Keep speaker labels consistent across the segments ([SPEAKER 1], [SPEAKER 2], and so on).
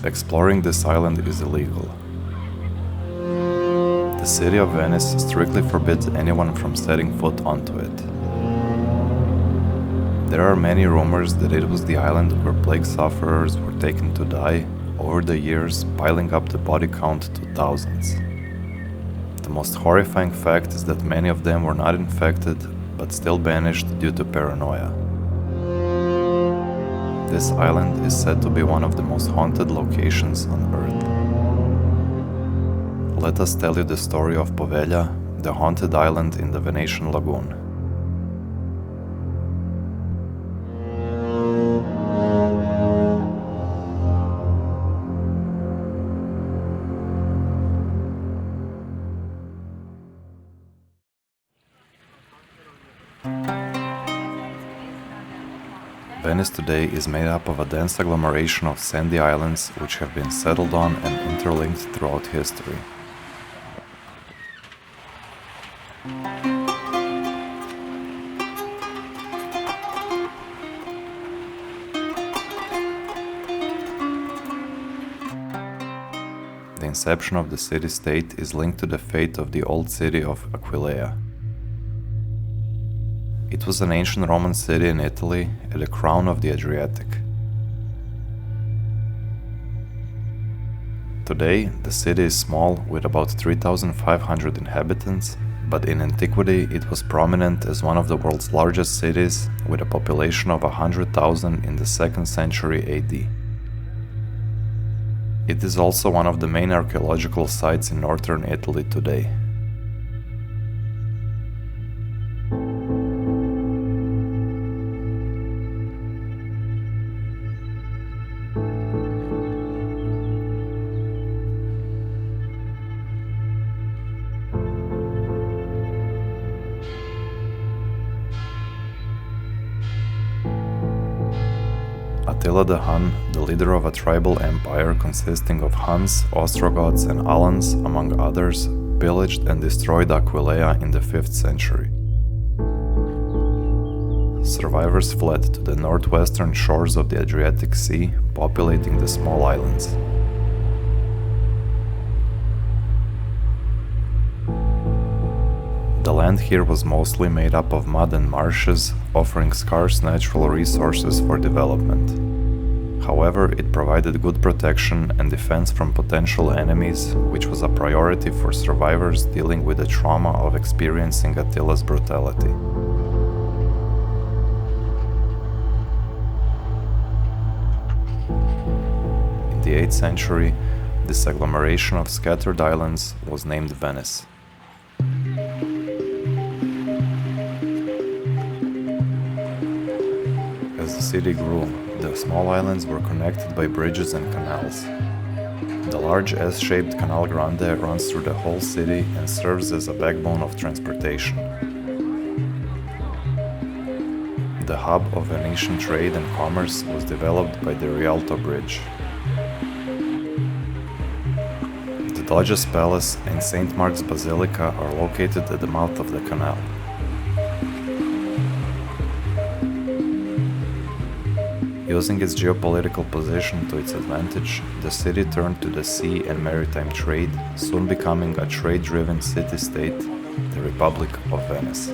[SPEAKER 1] exploring this island is illegal. The city of Venice strictly forbids anyone from setting foot onto it. There are many rumors that it was the island where plague sufferers were taken to die, over the years piling up the body count to thousands. The most horrifying fact is that many of them were not infected, but still banished due to paranoia. This island is said to be one of the most haunted locations on Earth. Let us tell you the story of Poveglia, the haunted island in the Venetian lagoon. Venice today is made up of a dense agglomeration of sandy islands which have been settled on and interlinked throughout history. The inception of the city-state is linked to the fate of the old city of Aquileia. It was an ancient Roman city in Italy at the crown of the Adriatic. Today, the city is small with about 3,500 inhabitants, but in antiquity it was prominent as one of the world's largest cities with a population of 100,000 in the 2nd century AD. It is also one of the main archaeological sites in northern Italy today. Attila the Hun, the leader of a tribal empire consisting of Huns, Ostrogoths and Alans, among others, pillaged and destroyed Aquileia in the 5th century. Survivors fled to the northwestern shores of the Adriatic Sea, populating the small islands. The land here was mostly made up of mud and marshes, offering scarce natural resources for development. However, it provided good protection and defense from potential enemies, which was a priority for survivors dealing with the trauma of experiencing Attila's brutality. In the 8th century, this agglomeration of scattered islands was named Venice. As the city grew, the small islands were connected by bridges and canals. The large S-shaped Canal Grande runs through the whole city and serves as a backbone of transportation. The hub of Venetian trade and commerce was developed by the Rialto Bridge. The Doge's Palace and St. Mark's Basilica are located at the mouth of the canal. Using its geopolitical position to its advantage, the city turned to the sea and maritime trade, soon becoming a trade-driven city-state, the Republic of Venice.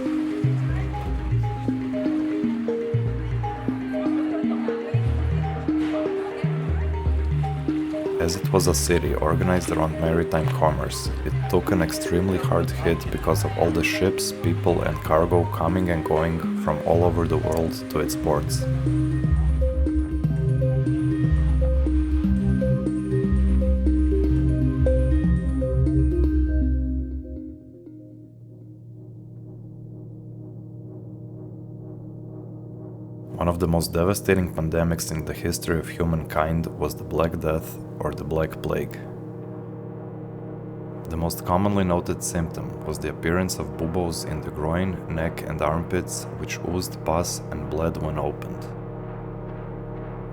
[SPEAKER 1] As it was a city organized around maritime commerce, it took an extremely hard hit because of all the ships, people and cargo coming and going from all over the world to its ports. One of the most devastating pandemics in the history of humankind was the Black Death or the Black Plague. The most commonly noted symptom was the appearance of buboes in the groin, neck and armpits, which oozed pus and bled when opened.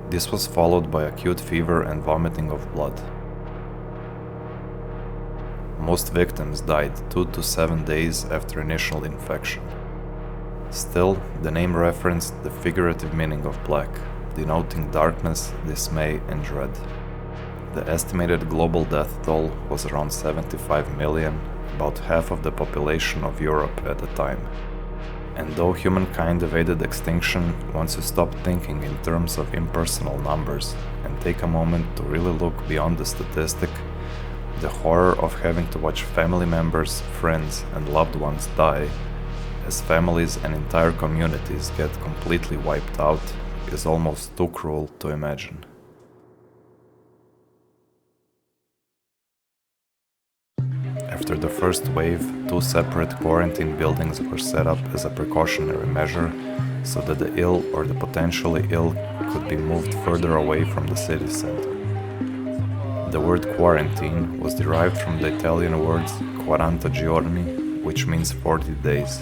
[SPEAKER 1] This was followed by acute fever and vomiting of blood. Most victims died 2 to 7 days after initial infection. Still, the name referenced the figurative meaning of black, denoting darkness, dismay, and dread. The estimated global death toll was around 75 million, about half of the population of Europe at the time. And though humankind evaded extinction, once you stop thinking in terms of impersonal numbers and take a moment to really look beyond the statistic, the horror of having to watch family members, friends, and loved ones die, as families and entire communities get completely wiped out, is almost too cruel to imagine. After the first wave, 2 separate quarantine buildings were set up as a precautionary measure so that the ill or the potentially ill could be moved further away from the city center. The word quarantine was derived from the Italian words 40 giorni, which means 40 days.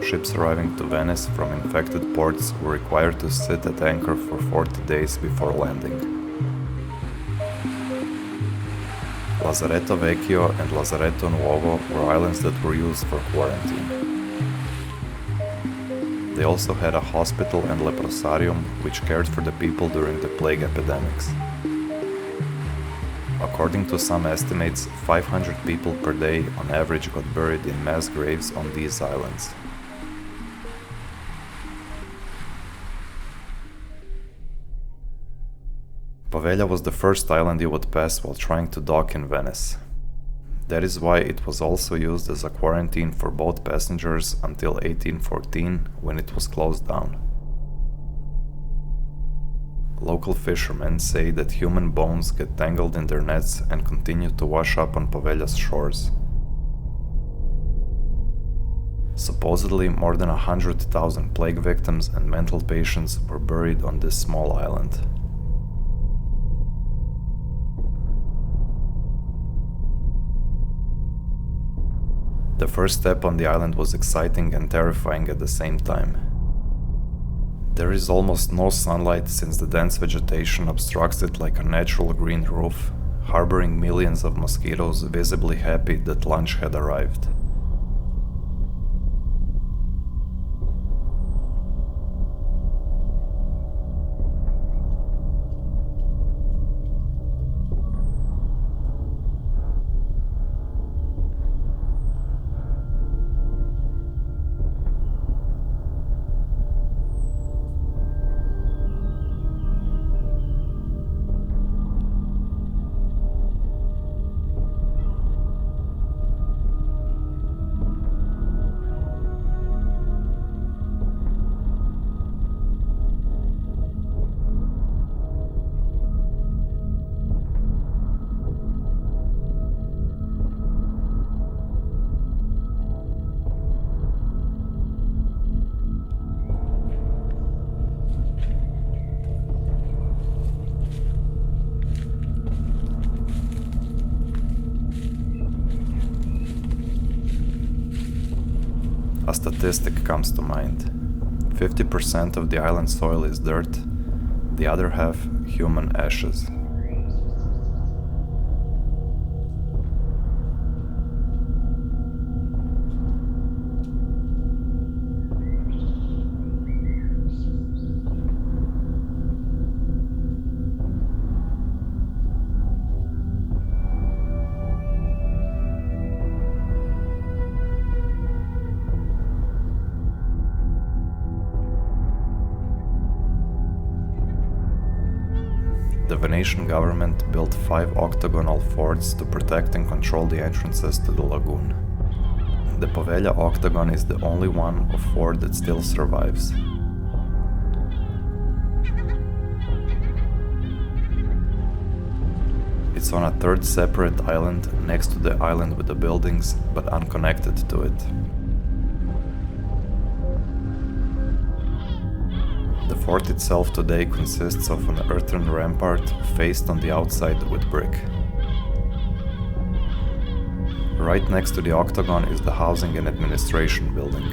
[SPEAKER 1] Ships arriving to Venice from infected ports were required to sit at anchor for 40 days before landing. Lazaretto Vecchio and Lazaretto Nuovo were islands that were used for quarantine. They also had a hospital and leprosarium which cared for the people during the plague epidemics. According to some estimates, 500 people per day on average got buried in mass graves on these islands. Poveglia was the first island you would pass while trying to dock in Venice. That is why it was also used as a quarantine for boat passengers until 1814, when it was closed down. Local fishermen say that human bones get tangled in their nets and continue to wash up on Poveglia's shores. Supposedly, more than 100,000 plague victims and mental patients were buried on this small island. The first step on the island was exciting and terrifying at the same time. There is almost no sunlight since the dense vegetation obstructs it like a natural green roof, harboring millions of mosquitoes visibly happy that lunch had arrived. A statistic comes to mind. 50% of the island soil is dirt, the other half human ashes. The Venetian government built 5 octagonal forts to protect and control the entrances to the lagoon. The Poveglia Octagon is the only one of 4 that still survives. It's on a 3rd separate island next to the island with the buildings, but unconnected to it. The fort itself today consists of an earthen rampart faced on the outside with brick. Right next to the octagon is the housing and administration building.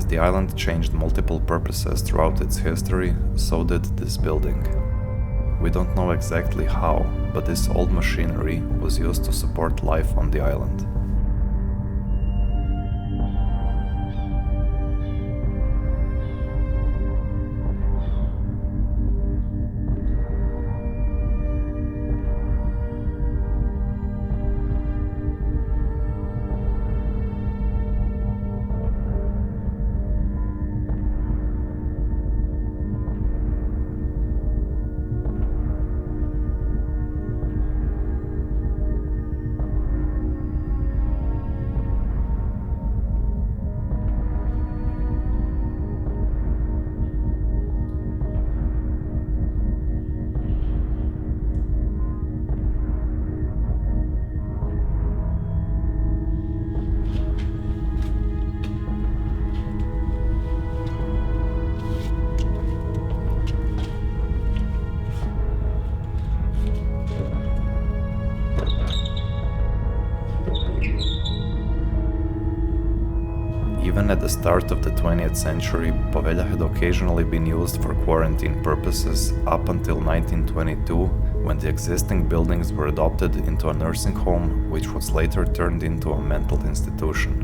[SPEAKER 1] As the island changed multiple purposes throughout its history, so did this building. We don't know exactly how, but this old machinery was used to support life on the island. Even at the start of the 20th century, Poveglia had occasionally been used for quarantine purposes up until 1922, when the existing buildings were adopted into a nursing home, which was later turned into a mental institution.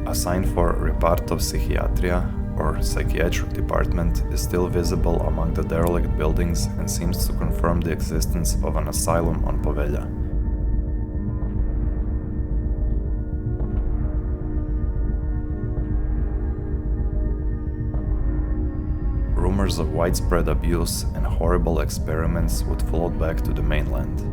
[SPEAKER 1] A sign for Reparto Psichiatria, or psychiatric department, is still visible among the derelict buildings and seems to confirm the existence of an asylum on Poveglia. Rumors of widespread abuse and horrible experiments would float back to the mainland.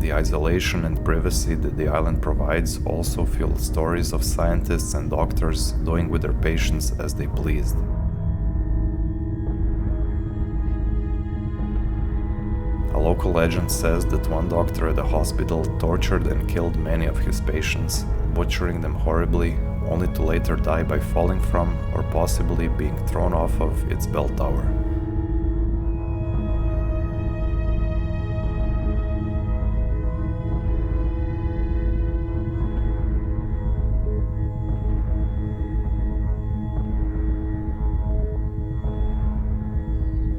[SPEAKER 1] The isolation and privacy that the island provides also fueled stories of scientists and doctors doing with their patients as they pleased. A local legend says that one doctor at a hospital tortured and killed many of his patients, butchering them horribly, only to later die by falling from or possibly being thrown off of its bell tower.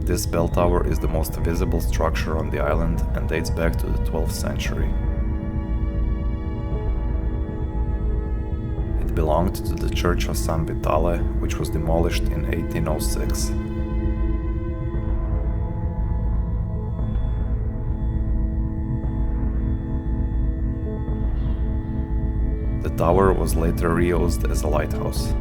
[SPEAKER 1] This bell tower is the most visible structure on the island and dates back to the 12th century. It belonged to the Church of San Vitale, which was demolished in 1806. The tower was later reused as a lighthouse.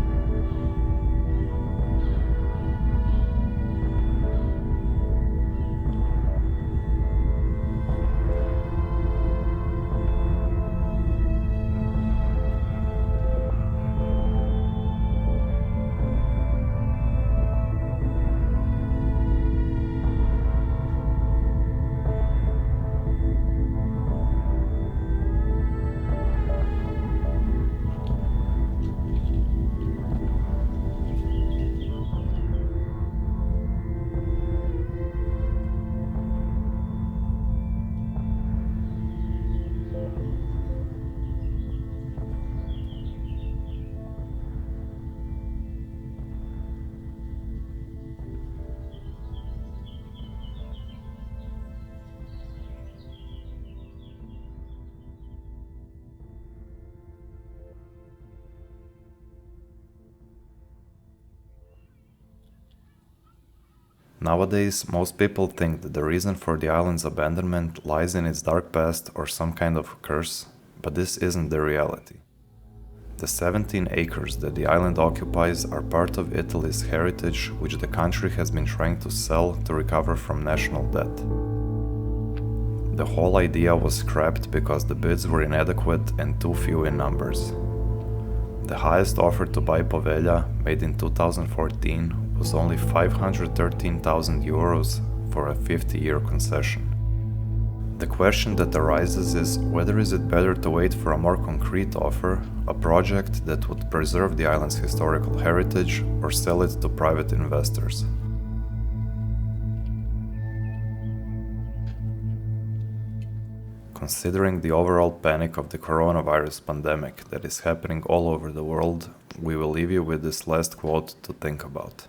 [SPEAKER 1] Nowadays, most people think that the reason for the island's abandonment lies in its dark past or some kind of curse, but this isn't the reality. The 17 acres that the island occupies are part of Italy's heritage, which the country has been trying to sell to recover from national debt. The whole idea was scrapped because the bids were inadequate and too few in numbers. The highest offer to buy Poveglia, made in 2014, was only 513,000 euros for a 50-year concession. The question that arises is whether is it better to wait for a more concrete offer, a project that would preserve the island's historical heritage, or sell it to private investors. Considering the overall panic of the coronavirus pandemic that is happening all over the world, we will leave you with this last quote to think about.